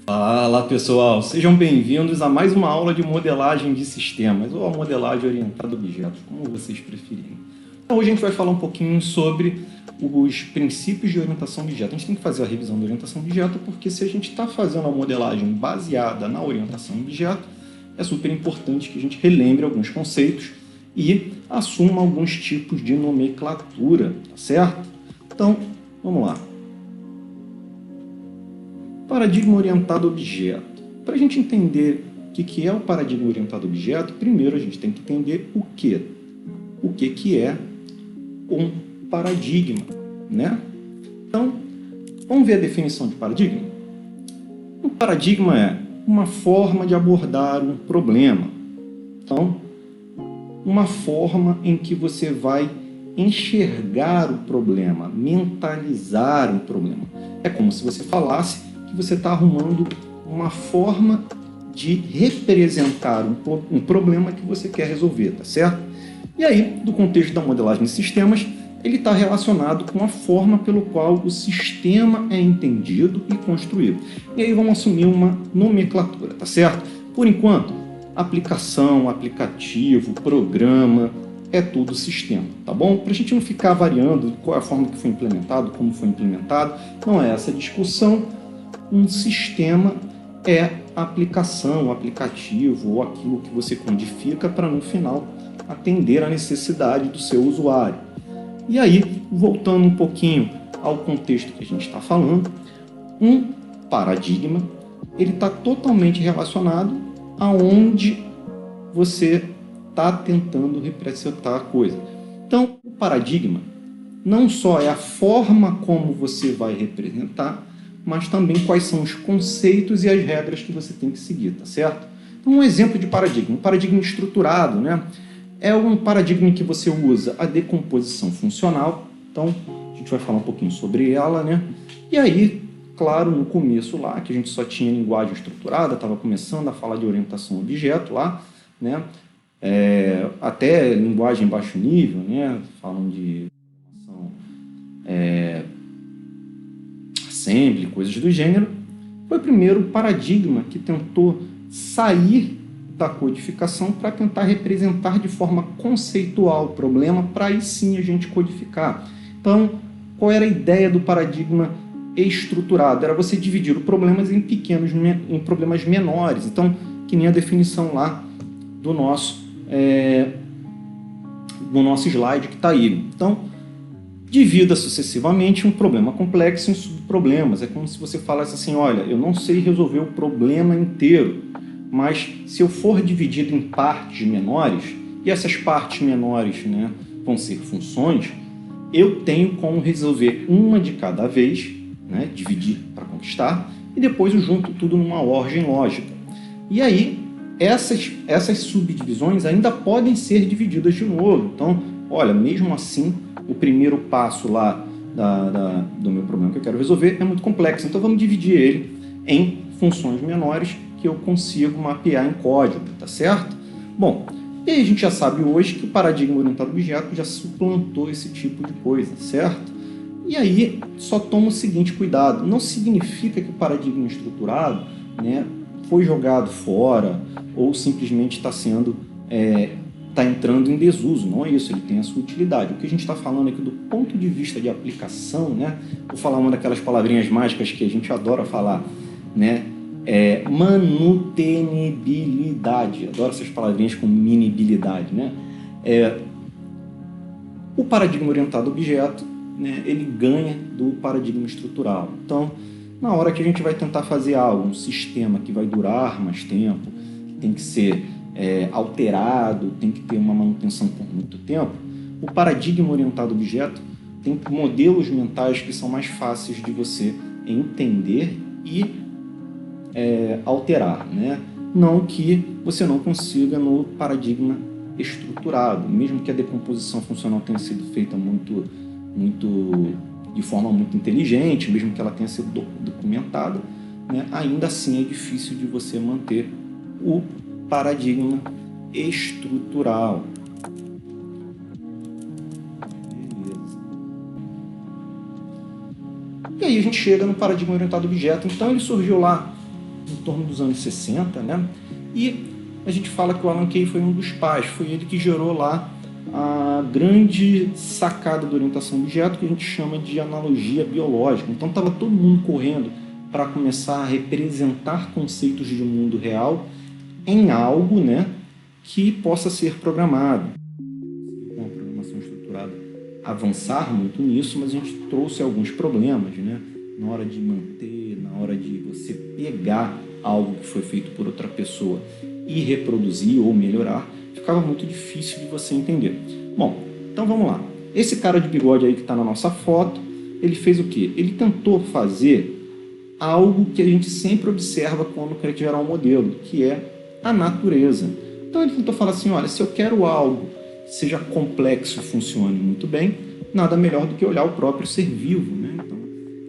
Fala pessoal, sejam bem-vindos a mais uma aula de modelagem de sistemas ou a modelagem orientada a objetos, como vocês preferirem. Então, hoje a gente vai falar um pouquinho sobre os princípios de orientação a objeto. A gente tem que fazer a revisão da orientação a objeto porque se a gente está fazendo a modelagem baseada na orientação a objeto, é super importante que a gente relembre alguns conceitos e assuma alguns tipos de nomenclatura, tá certo? Então, vamos lá. Paradigma orientado a objeto. Para a gente entender o que é o paradigma orientado a objeto, primeiro a gente tem que entender o que. O que é um paradigma, né? Então, vamos ver a definição de paradigma? Um paradigma é uma forma de abordar um problema. Então, uma forma em que você vai enxergar o problema, mentalizar o problema. É como se você falasse que você está arrumando uma forma de representar um problema que você quer resolver, tá certo? E aí, do contexto da modelagem de sistemas, ele está relacionado com a forma pelo qual o sistema é entendido e construído. E aí vamos assumir uma nomenclatura, tá certo? Por enquanto, aplicação, aplicativo, programa, é tudo sistema, tá bom? Para a gente não ficar variando qual é a forma que foi implementado, como foi implementado, não é essa a discussão. Um sistema é aplicação, aplicativo ou aquilo que você codifica para no final atender a necessidade do seu usuário. E aí, voltando um pouquinho ao contexto que a gente está falando, um paradigma ele está totalmente relacionado aonde você está tentando representar a coisa. Então, o paradigma não só é a forma como você vai representar, mas também quais são os conceitos e as regras que você tem que seguir, tá certo? Então, um exemplo de paradigma, um paradigma estruturado, né? É um paradigma em que você usa a decomposição funcional. Então, a gente vai falar um pouquinho sobre ela, né? E aí, claro, no começo lá, que a gente só tinha linguagem estruturada, estava começando a falar de orientação a objeto lá, né? Até linguagem baixo nível, né? Falam de assembly, coisas do gênero. Foi o primeiro paradigma que tentou sair da codificação para tentar representar de forma conceitual o problema, para aí sim a gente codificar. Então, qual era a ideia do paradigma estruturado? Era você dividir os problemas em problemas menores. Então, que nem a definição lá do nosso slide que está aí. Então, divida sucessivamente um problema complexo em subproblemas. É como se você falasse assim, olha, eu não sei resolver o problema inteiro, mas se eu for dividido em partes menores, e essas partes menores, né, vão ser funções, eu tenho como resolver uma de cada vez, né, dividir para conquistar, e depois eu junto tudo numa ordem lógica. E aí, essas subdivisões ainda podem ser divididas de novo. Então, olha, mesmo assim, o primeiro passo lá do meu problema que eu quero resolver é muito complexo. Então, vamos dividir ele em funções menores que eu consigo mapear em código, tá certo? Bom, e aí a gente já sabe hoje que o paradigma orientado a objeto já suplantou esse tipo de coisa, certo? E aí, só toma o seguinte cuidado, não significa que o paradigma estruturado, né, foi jogado fora ou simplesmente está entrando em desuso, não é isso, ele tem a sua utilidade. O que a gente está falando aqui do ponto de vista de aplicação, né, vou falar uma daquelas palavrinhas mágicas que a gente adora falar, né, manutenibilidade, adoro essas palavrinhas com minibilidade, né, o paradigma orientado a objeto, né, ele ganha do paradigma estrutural. Então, na hora que a gente vai tentar fazer algo, um sistema que vai durar mais tempo, que tem que ser alterado, tem que ter uma manutenção por muito tempo, o paradigma orientado a objeto tem modelos mentais que são mais fáceis de você entender e alterar, né? Não que você não consiga no paradigma estruturado, mesmo que a decomposição funcional tenha sido feita de forma muito inteligente, mesmo que ela tenha sido documentada, né? Ainda assim é difícil de você manter o paradigma estrutural. Beleza. E aí a gente chega no paradigma orientado a objeto. Então ele surgiu lá em torno dos anos 60, né? E a gente fala que o Alan Kay foi um dos pais, foi ele que gerou lá a grande sacada da orientação a objeto, que a gente chama de analogia biológica. Então estava todo mundo correndo para começar a representar conceitos de mundo real em algo, né, que possa ser programado. Com a programação estruturada, avançar muito nisso, mas a gente trouxe alguns problemas, né, na hora de manter, na hora de você pegar algo que foi feito por outra pessoa e reproduzir ou melhorar, ficava muito difícil de você entender. Bom, então vamos lá. Esse cara de bigode aí que está na nossa foto, ele fez o quê? Ele tentou fazer algo que a gente sempre observa quando quer gerar um modelo, que é a natureza. Então ele tentou falar assim, olha, se eu quero algo que seja complexo e funcione muito bem, nada melhor do que olhar o próprio ser vivo, né? Então,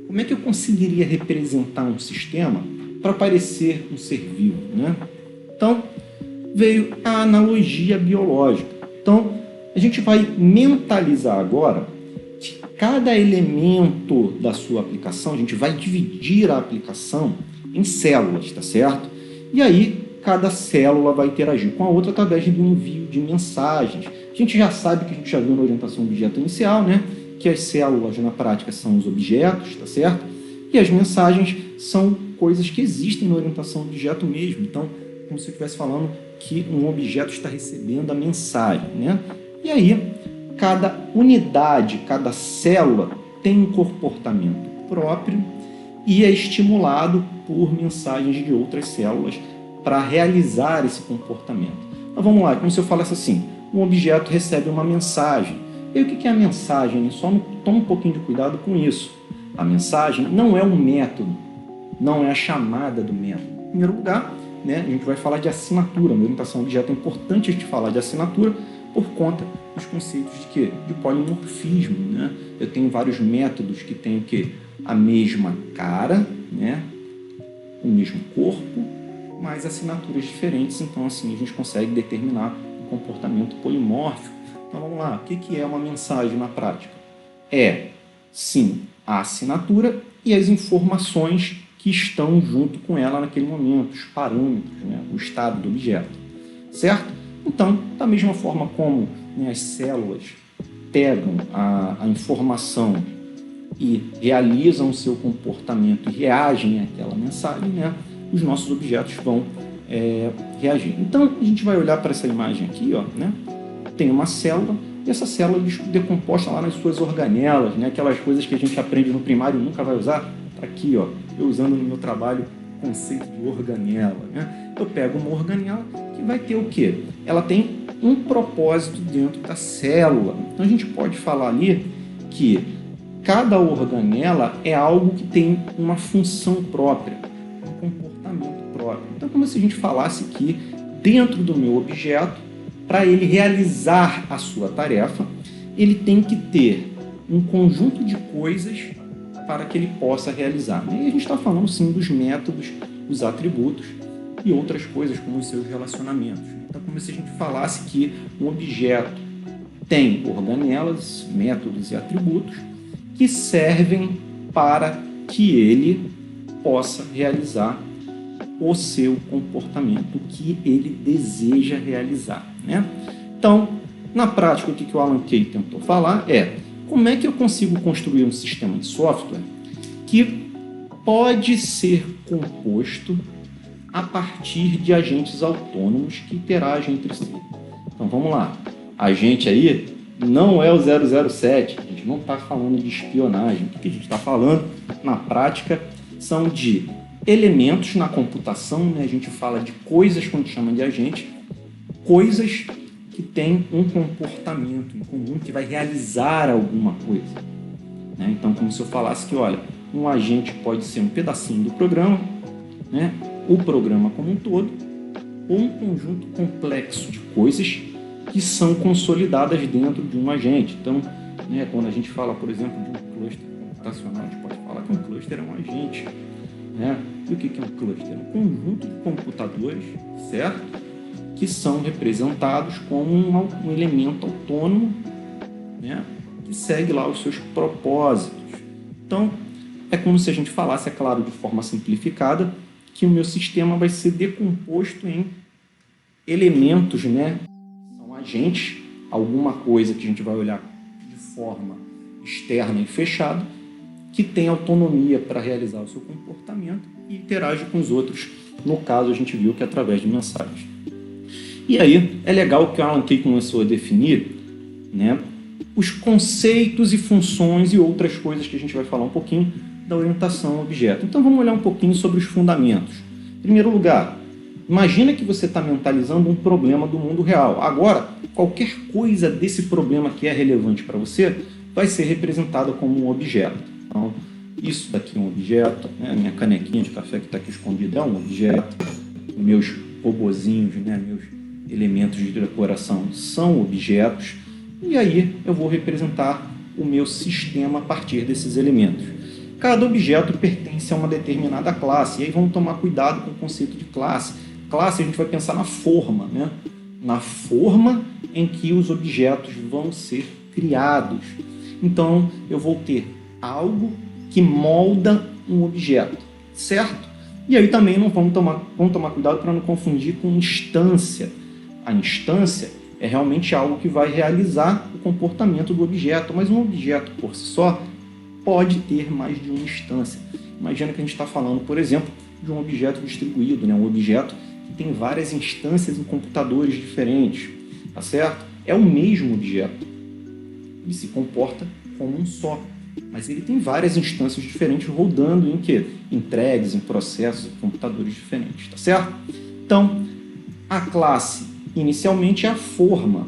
como é que eu conseguiria representar um sistema para parecer um ser vivo, né? Então, veio a analogia biológica. Então, a gente vai mentalizar agora que cada elemento da sua aplicação, a gente vai dividir a aplicação em células, tá certo? E aí, cada célula vai interagir com a outra através do envio de mensagens. A gente já sabe, que a gente já viu na orientação objeto inicial, né? Que as células, na prática, são os objetos, tá certo? E as mensagens são coisas que existem na orientação objeto mesmo. Então, como se eu estivesse falando que um objeto está recebendo a mensagem, né? E aí, cada unidade, cada célula tem um comportamento próprio e é estimulado por mensagens de outras células para realizar esse comportamento. Então vamos lá, como se eu falasse assim, um objeto recebe uma mensagem. E o que é a mensagem? Só toma um pouquinho de cuidado com isso. A mensagem não é um método, não é a chamada do método. Em primeiro lugar, né, a gente vai falar de assinatura. Na orientação a objeto é importante a gente falar de assinatura por conta dos conceitos de quê? De polimorfismo, né? Eu tenho vários métodos que têm o quê? A mesma cara, né? O mesmo corpo, mas assinaturas diferentes. Então, assim, a gente consegue determinar um comportamento polimórfico. Então, vamos lá. O que é uma mensagem na prática? É, sim, a assinatura e as informações que estão junto com ela naquele momento, os parâmetros, né? O estado do objeto, certo? Então, da mesma forma como, né, as células pegam a informação e realizam o seu comportamento e reagem àquela mensagem, né, os nossos objetos vão reagir. Então, a gente vai olhar para essa imagem aqui, ó, né? Tem uma célula, e essa célula é decomposta lá nas suas organelas, né, aquelas coisas que a gente aprende no primário e nunca vai usar. Tá aqui, ó, eu usando no meu trabalho o conceito de organela, né? Eu pego uma organela que vai ter o quê? Ela tem um propósito dentro da célula. Então a gente pode falar ali que cada organela é algo que tem uma função própria, um comportamento próprio. Então, como se a gente falasse que dentro do meu objeto, para ele realizar a sua tarefa, ele tem que ter um conjunto de coisas para que ele possa realizar. E a gente está falando sim dos métodos, dos atributos e outras coisas como os seus relacionamentos. Então, como se a gente falasse que um objeto tem organelas, métodos e atributos que servem para que ele possa realizar o seu comportamento que ele deseja realizar, né? Então, na prática, o que o Alan Kay tentou falar é como é que eu consigo construir um sistema de software que pode ser composto a partir de agentes autônomos que interagem entre si. Então, vamos lá. Agente aí não é o 007, a gente não está falando de espionagem. O que a gente está falando, na prática, são de elementos na computação, né? A gente fala de coisas quando chama de agente, coisas que têm um comportamento em comum, que vai realizar alguma coisa, né? Então, como se eu falasse que, olha, um agente pode ser um pedacinho do programa, né? O programa como um todo, ou um conjunto complexo de coisas que são consolidadas dentro de um agente. Então, né, quando a gente fala, por exemplo, de um cluster computacional, a gente pode falar que um cluster é um agente, né? E o que é um cluster? É um conjunto de computadores, certo? Que são representados como um elemento autônomo, né? Que segue lá os seus propósitos. Então, é como se a gente falasse, é claro, de forma simplificada, que o meu sistema vai ser decomposto em elementos, né? São agentes, alguma coisa que a gente vai olhar de forma externa e fechada, que tem autonomia para realizar o seu comportamento e interage com os outros. No caso, a gente viu que é através de mensagens. E aí, é legal que o Alan Kay começou a definir, né, os conceitos e funções e outras coisas que a gente vai falar um pouquinho da orientação ao objeto. Então, vamos olhar um pouquinho sobre os fundamentos. Em primeiro lugar, imagina que você está mentalizando um problema do mundo real. Agora, qualquer coisa desse problema que é relevante para você vai ser representada como um objeto. Então, isso daqui é um objeto, né? A minha canequinha de café que está aqui escondida é um objeto, meus robozinhos, né? Meus elementos de decoração são objetos, e aí eu vou representar o meu sistema a partir desses elementos. Cada objeto pertence a uma determinada classe, e aí vamos tomar cuidado com o conceito de classe. Classe a gente vai pensar na forma, né? Na forma em que os objetos vão ser criados. Então, eu vou ter algo que molda um objeto, certo? E aí também vamos tomar cuidado para não confundir com instância. A instância é realmente algo que vai realizar o comportamento do objeto, mas um objeto por si só pode ter mais de uma instância. Imagina que a gente está falando, por exemplo, de um objeto distribuído, né? Um objeto que tem várias instâncias em computadores diferentes, tá certo? É o mesmo objeto e se comporta como um só, mas ele tem várias instâncias diferentes rodando em quê? Em threads, em processos, em computadores diferentes, tá certo? Então, a classe inicialmente é a forma,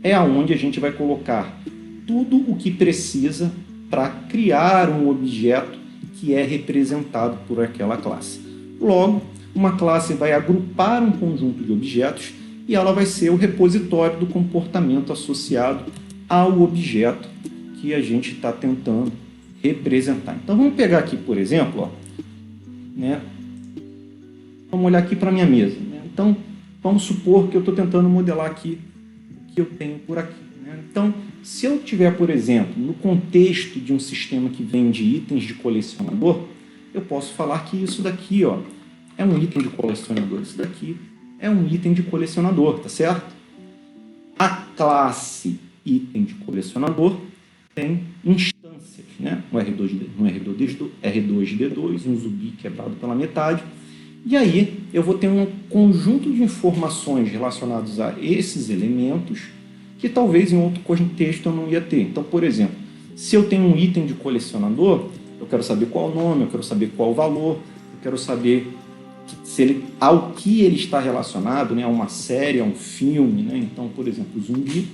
é aonde a gente vai colocar tudo o que precisa para criar um objeto que é representado por aquela classe. Logo, uma classe vai agrupar um conjunto de objetos e ela vai ser o repositório do comportamento associado ao objeto que a gente está tentando representar. Então vamos pegar aqui, por exemplo, ó, né? Vamos olhar aqui para a minha mesa. Né? Então vamos supor que eu estou tentando modelar aqui o que eu tenho por aqui. Né? Então, se eu tiver, por exemplo, no contexto de um sistema que vende itens de colecionador, eu posso falar que isso daqui, ó, é um item de colecionador. Isso daqui é um item de colecionador, tá certo? A classe item de colecionador tem instâncias, né? Um R2D2, um zumbi quebrado pela metade. E aí eu vou ter um conjunto de informações relacionadas a esses elementos que talvez em outro contexto eu não ia ter. Então, por exemplo, se eu tenho um item de colecionador, eu quero saber qual o nome, eu quero saber qual o valor, eu quero saber se ele, ao que ele está relacionado, né? A uma série, a um filme. Né? Então, por exemplo, o zumbi,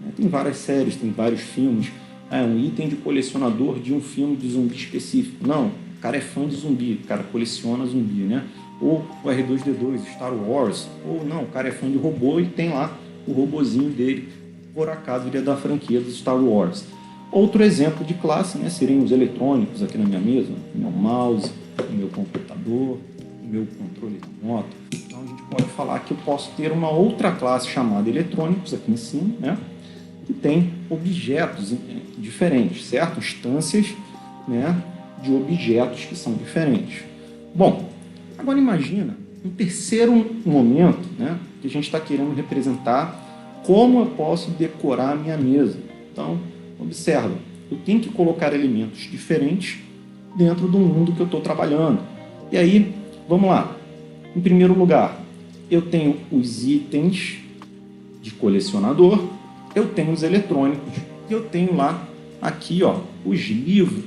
né? Tem várias séries, tem vários filmes. É um item de colecionador de um filme de zumbi específico. Não, o cara é fã de zumbi, o cara coleciona zumbi, né? Ou o R2D2, Star Wars. Ou não, o cara é fã de robô e tem lá o robozinho dele, por acaso ele é da franquia do Star Wars. Outro exemplo de classe, né, seriam os eletrônicos aqui na minha mesa, o meu mouse, o meu computador, o meu controle remoto. Então a gente pode falar que eu posso ter uma outra classe chamada eletrônicos aqui em cima, né? Que tem objetos diferentes, certo? Instâncias, né, de objetos que são diferentes. Bom, agora imagina um terceiro momento, né, que a gente está querendo representar como eu posso decorar a minha mesa. Então, observa, eu tenho que colocar elementos diferentes dentro do mundo que eu estou trabalhando. E aí, vamos lá. Em primeiro lugar, eu tenho os itens de colecionador, eu tenho os eletrônicos, e eu tenho lá, aqui, ó, os livros.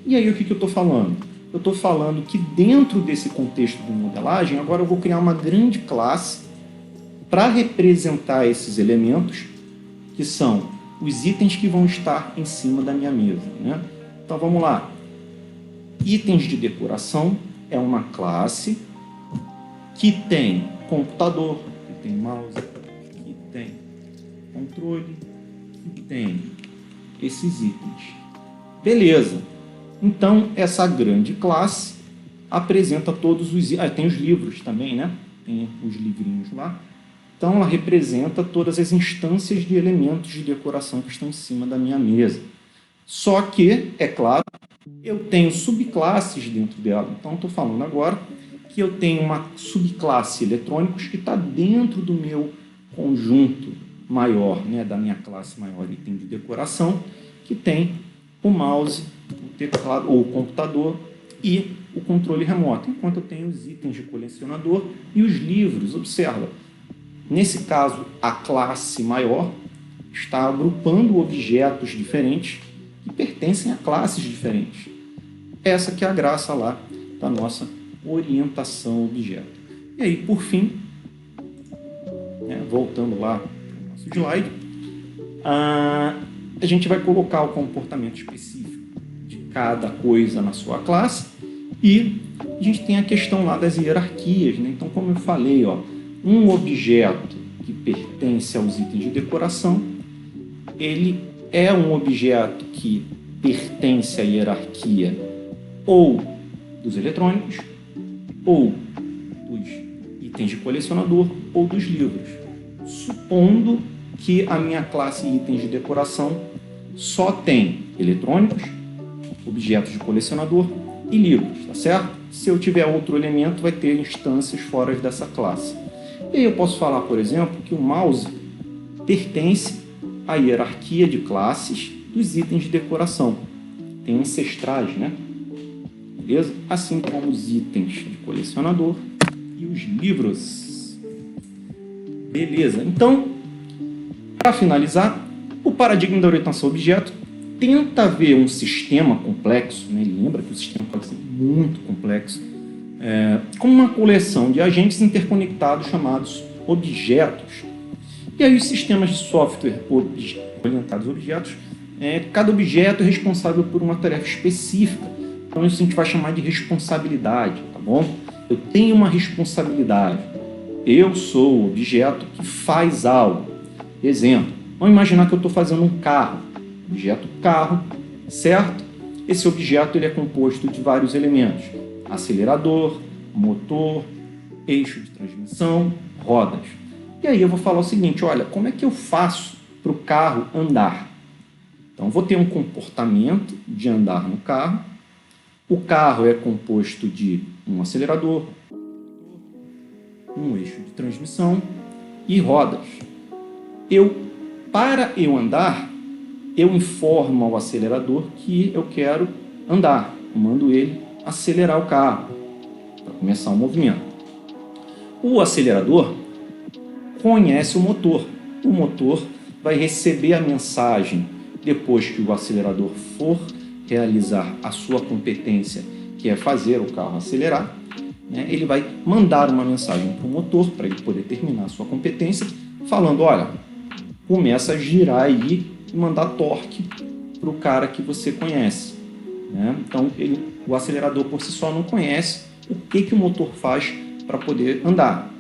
E aí, o que eu estou falando? Eu estou falando que dentro desse contexto de modelagem, agora eu vou criar uma grande classe para representar esses elementos, que são os itens que vão estar em cima da minha mesa. Né? Então, vamos lá. Itens de decoração é uma classe que tem computador, que tem mouse, que tem controle, que tem esses itens. Beleza. Então, essa grande classe apresenta todos os itens. Tem os livros também, né? Tem os livrinhos lá. Então, ela representa todas as instâncias de elementos de decoração que estão em cima da minha mesa. Só que, é claro, eu tenho subclasses dentro dela. Então, estou falando agora que eu tenho uma subclasse eletrônicos que está dentro do meu conjunto maior, né, da minha classe maior item de decoração, que tem o mouse, o teclado ou o computador e o controle remoto, enquanto eu tenho os itens de colecionador e os livros. Observa, nesse caso, a classe maior está agrupando objetos diferentes que pertencem a classes diferentes. Essa que é a graça lá da nossa orientação objeto. E aí, por fim, né, voltando lá para o nosso slide, a gente vai colocar o comportamento específico de cada coisa na sua classe e a gente tem a questão lá das hierarquias, né? Então, como eu falei, ó, um objeto que pertence aos itens de decoração, ele é um objeto que pertence à hierarquia ou dos eletrônicos, ou dos itens de colecionador, ou dos livros, supondo que a minha classe itens de decoração só tem eletrônicos, objetos de colecionador e livros, tá certo? Se eu tiver outro elemento, vai ter instâncias fora dessa classe. E aí eu posso falar, por exemplo, que o mouse pertence à hierarquia de classes dos itens de decoração. Tem ancestrais, né? Beleza? Assim como os itens de colecionador e os livros. Beleza. Então, para finalizar, o paradigma da orientação a objeto tenta ver um sistema complexo, né? Lembra que o sistema pode ser muito complexo, como uma coleção de agentes interconectados chamados objetos. E aí os sistemas de software orientados a objetos, cada objeto é responsável por uma tarefa específica. Então isso a gente vai chamar de responsabilidade, tá bom? Eu tenho uma responsabilidade. Eu sou o objeto que faz algo. Exemplo, vamos imaginar que eu estou fazendo um carro. Objeto carro, certo? Esse objeto ele é composto de vários elementos. Acelerador, motor, eixo de transmissão, rodas. E aí eu vou falar o seguinte, olha, como é que eu faço para o carro andar? Então eu vou ter um comportamento de andar no carro. O carro é composto de um acelerador, um eixo de transmissão e rodas. Para eu andar, eu informo ao acelerador que eu quero andar. Eu mando ele acelerar o carro para começar o movimento. O acelerador conhece o motor. O motor vai receber a mensagem depois que o acelerador for realizar a sua competência, que é fazer o carro acelerar, né? Ele vai mandar uma mensagem para o motor para ele poder terminar a sua competência, falando, olha, começa a girar aí e mandar torque para o cara que você conhece, né? Então o acelerador por si só não conhece o que o motor faz para poder andar,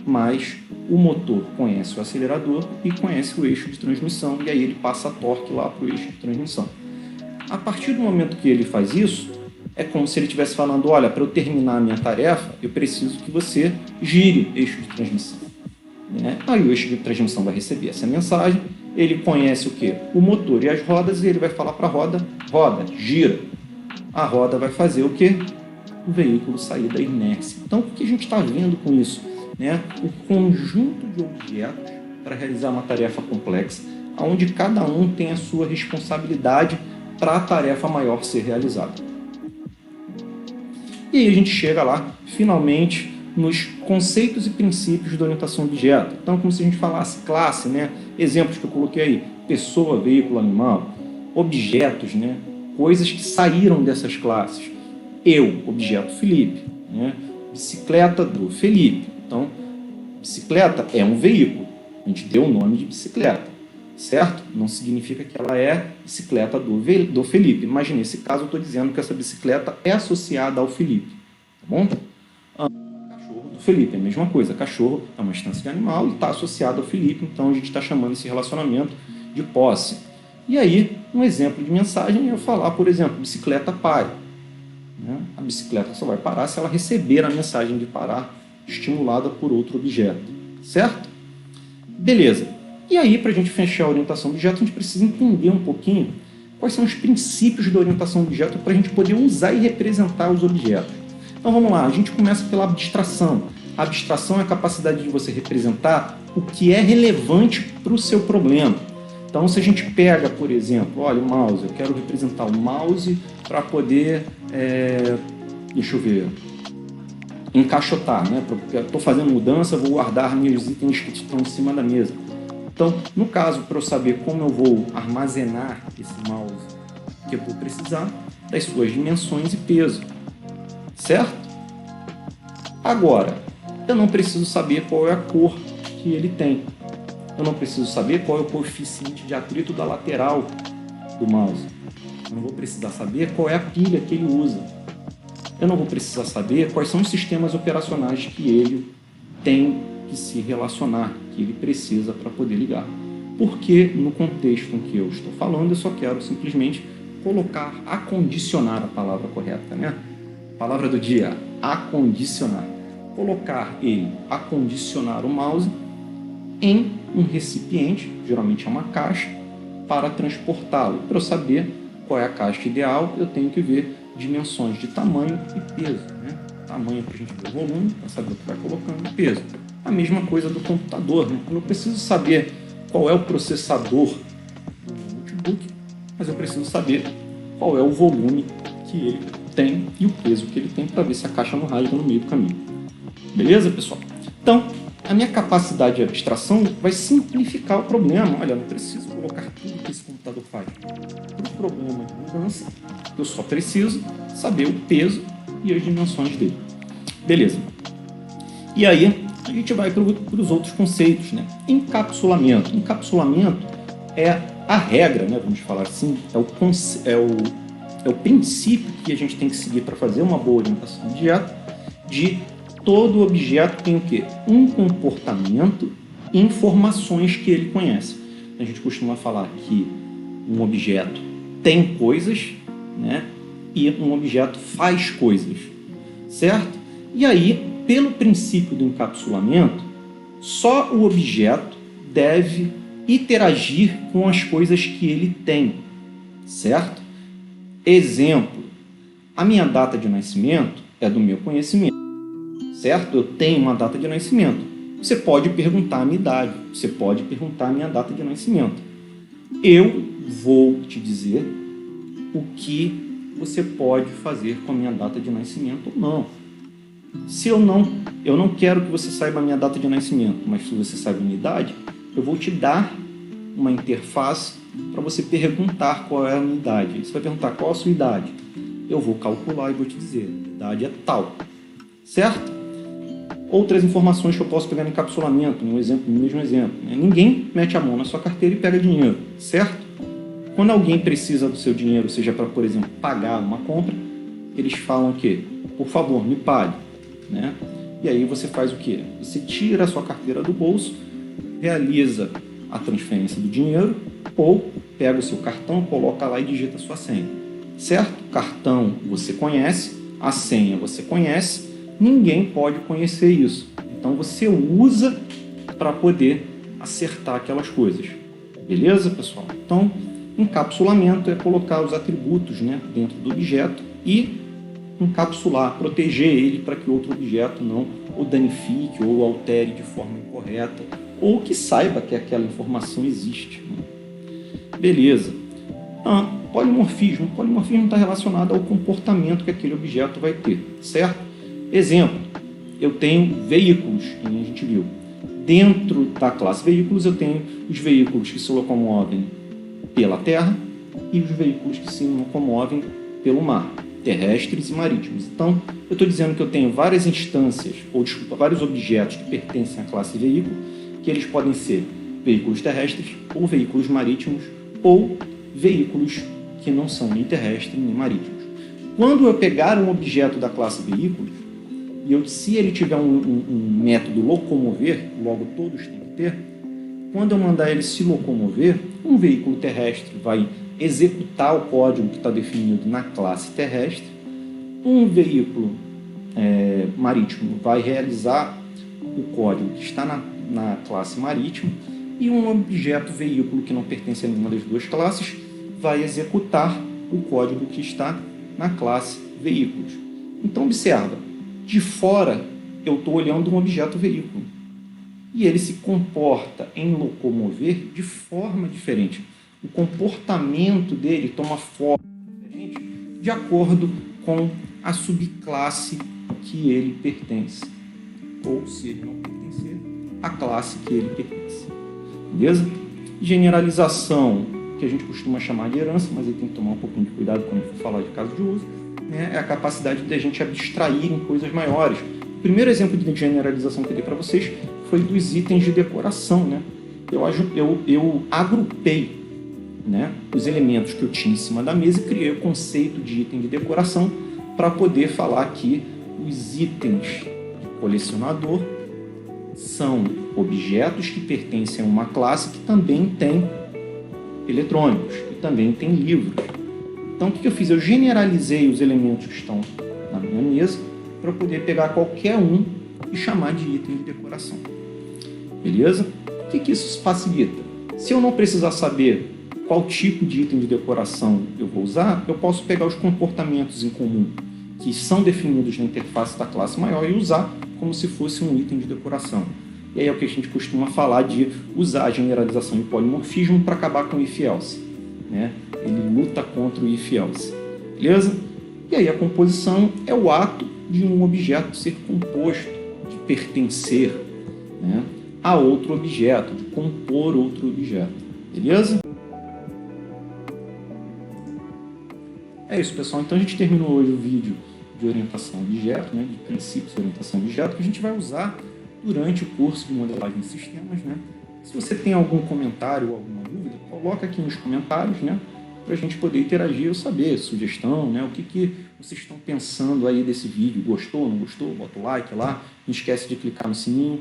mas o motor conhece o acelerador e conhece o eixo de transmissão, e aí ele passa torque lá para o eixo de transmissão. A partir do momento que ele faz isso, é como se ele estivesse falando, olha, para eu terminar a minha tarefa, eu preciso que você gire eixo de transmissão, né? Aí o eixo de transmissão vai receber essa mensagem, ele conhece o quê? O motor e as rodas, e ele vai falar para a roda, roda, gira. A roda vai fazer o quê? O veículo sair da inércia. Então, o que a gente está vendo com isso? Né? O conjunto de objetos para realizar uma tarefa complexa, onde cada um tem a sua responsabilidade para a tarefa maior ser realizada. E aí a gente chega lá, finalmente, nos conceitos e princípios da orientação a objeto. Então, como se a gente falasse classe, né? Exemplos que eu coloquei aí, pessoa, veículo, animal, objetos, né? Coisas que saíram dessas classes. Eu, objeto Felipe, né? Bicicleta do Felipe. Então, bicicleta é um veículo. A gente deu o nome de bicicleta. Certo? Não significa que ela é bicicleta do Felipe. Mas nesse caso eu estou dizendo que essa bicicleta é associada ao Felipe. Tá bom? Cachorro do Felipe é a mesma coisa. Cachorro é uma instância de animal e está associado ao Felipe. Então a gente está chamando esse relacionamento de posse. E aí, um exemplo de mensagem é eu falar, por exemplo, bicicleta pare. Né? A bicicleta só vai parar se ela receber a mensagem de parar estimulada por outro objeto. Certo? Beleza. E aí, para a gente fechar a orientação a objeto, a gente precisa entender um pouquinho quais são os princípios da orientação a objeto para a gente poder usar e representar os objetos. Então vamos lá, a gente começa pela abstração. A abstração é a capacidade de você representar o que é relevante para o seu problema. Então, se a gente pega, por exemplo, olha, o mouse, eu quero representar o mouse para poder, deixa eu ver, encaixotar, né? Estou fazendo mudança, vou guardar meus itens que estão em cima da mesa. Então, no caso, para eu saber como eu vou armazenar esse mouse, que eu vou precisar das suas dimensões e peso, certo? Agora, eu não preciso saber qual é a cor que ele tem. Eu não preciso saber qual é o coeficiente de atrito da lateral do mouse. Eu não vou precisar saber qual é a pilha que ele usa. Eu não vou precisar saber quais são os sistemas operacionais que ele tem que se relacionar, que ele precisa para poder ligar. Porque no contexto em que eu estou falando, eu só quero simplesmente colocar, acondicionar a palavra correta, né? Palavra do dia, acondicionar. Colocar ele, acondicionar o mouse em um recipiente, geralmente é uma caixa, para transportá-lo. Para eu saber qual é a caixa ideal, eu tenho que ver dimensões de tamanho e peso, né? Tamanho para a gente ver o volume, para saber o que vai colocando, e peso. A mesma coisa do computador, né? Eu não preciso saber qual é o processador do notebook, mas eu preciso saber qual é o volume que ele tem e o peso que ele tem para ver se a caixa não rasga no meio do caminho. Beleza, pessoal? Então, a minha capacidade de abstração vai simplificar o problema. Olha, eu não preciso colocar tudo que esse computador faz. Para o problema de mudança, eu só preciso saber o peso e as dimensões dele. Beleza. E aí, a gente vai para os outros conceitos, né? Encapsulamento. Encapsulamento é a regra, né? Vamos falar assim, é o princípio que a gente tem que seguir para fazer uma boa orientação de objeto. De todo objeto tem o quê? Um comportamento e informações que ele conhece. A gente costuma falar que um objeto tem coisas, né? E um objeto faz coisas, certo? E aí, pelo princípio do encapsulamento, só o objeto deve interagir com as coisas que ele tem, certo? Exemplo, a minha data de nascimento é do meu conhecimento, certo? Eu tenho uma data de nascimento. Você pode perguntar a minha idade, você pode perguntar a minha data de nascimento. Eu vou te dizer o que você pode fazer com a minha data de nascimento ou não. Se eu não quero que você saiba a minha data de nascimento, mas se você sabe a minha idade, eu vou te dar uma interface para você perguntar qual é a minha idade. Você vai perguntar qual a sua idade. Eu vou calcular e vou te dizer, a idade é tal, certo? Outras informações que eu posso pegar no encapsulamento, no mesmo exemplo. Ninguém mete a mão na sua carteira e pega dinheiro, certo? Quando alguém precisa do seu dinheiro, seja para, por exemplo, pagar uma compra, eles falam o quê? Por favor, me pague, né? E aí você faz o quê? Você tira a sua carteira do bolso, realiza a transferência do dinheiro ou pega o seu cartão, coloca lá e digita a sua senha, certo? O cartão você conhece, a senha você conhece, ninguém pode conhecer isso. Então você usa para poder acertar aquelas coisas. Beleza, pessoal? Então, encapsulamento é colocar os atributos, né, dentro do objeto e encapsular, proteger ele para que outro objeto não o danifique ou altere de forma incorreta ou que saiba que aquela informação existe, né? Beleza. Polimorfismo. Polimorfismo está relacionado ao comportamento que aquele objeto vai ter, certo? Exemplo, eu tenho veículos, que a gente viu. Dentro da classe veículos, eu tenho os veículos que se locomovem pela terra e os veículos que se locomovem pelo mar, terrestres e marítimos. Então, eu estou dizendo que eu tenho várias instâncias, vários objetos que pertencem à classe veículo, que eles podem ser veículos terrestres ou veículos marítimos ou veículos que não são nem terrestres nem marítimos. Quando eu pegar um objeto da classe veículos, se ele tiver um método locomover, logo todos têm que ter, quando eu mandar ele se locomover, um veículo terrestre vai executar o código que está definido na classe terrestre, um veículo marítimo vai realizar o código que está na classe marítima e um objeto veículo que não pertence a nenhuma das duas classes vai executar o código que está na classe veículos. Então, observa, De fora, eu estou olhando um objeto veículo. E ele se comporta em locomover de forma diferente. O comportamento dele toma forma diferente de acordo com a subclasse que ele pertence. Ou, se ele não pertencer, a classe que ele pertence. Beleza? Generalização, que a gente costuma chamar de herança, mas aí tem que tomar um pouquinho de cuidado quando for falar de caso de uso, né? É a capacidade de a gente abstrair em coisas maiores. O primeiro exemplo de generalização que eu dei para vocês foi dos itens de decoração, né? Eu agrupei, né, os elementos que eu tinha em cima da mesa e criei o conceito de item de decoração para poder falar que os itens de colecionador são objetos que pertencem a uma classe que também tem eletrônicos, que também tem livros. Então, o que eu fiz? Eu generalizei os elementos que estão na minha mesa para poder pegar qualquer um e chamar de item de decoração. Beleza? O que isso facilita? Se eu não precisar saber qual tipo de item de decoração eu vou usar, eu posso pegar os comportamentos em comum que são definidos na interface da classe maior e usar como se fosse um item de decoração. E aí é o que a gente costuma falar de usar a generalização e polimorfismo para acabar com o if-else, né? Ele luta contra o if-else. Beleza? E aí a composição é o ato de um objeto ser composto, de pertencer, né, a outro objeto, de compor outro objeto. Beleza? É isso, pessoal. Então a gente terminou hoje o vídeo de orientação a objeto, né, de princípios de orientação a objeto, que a gente vai usar durante o curso de modelagem de sistemas, né? Se você tem algum comentário ou alguma dúvida, coloca aqui nos comentários, né, para a gente poder interagir ou saber, sugestão, né, o que vocês estão pensando aí desse vídeo. Gostou, não gostou? Bota o like lá, não esquece de clicar no sininho.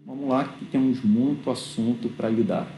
Vamos lá, que temos muito assunto para lidar.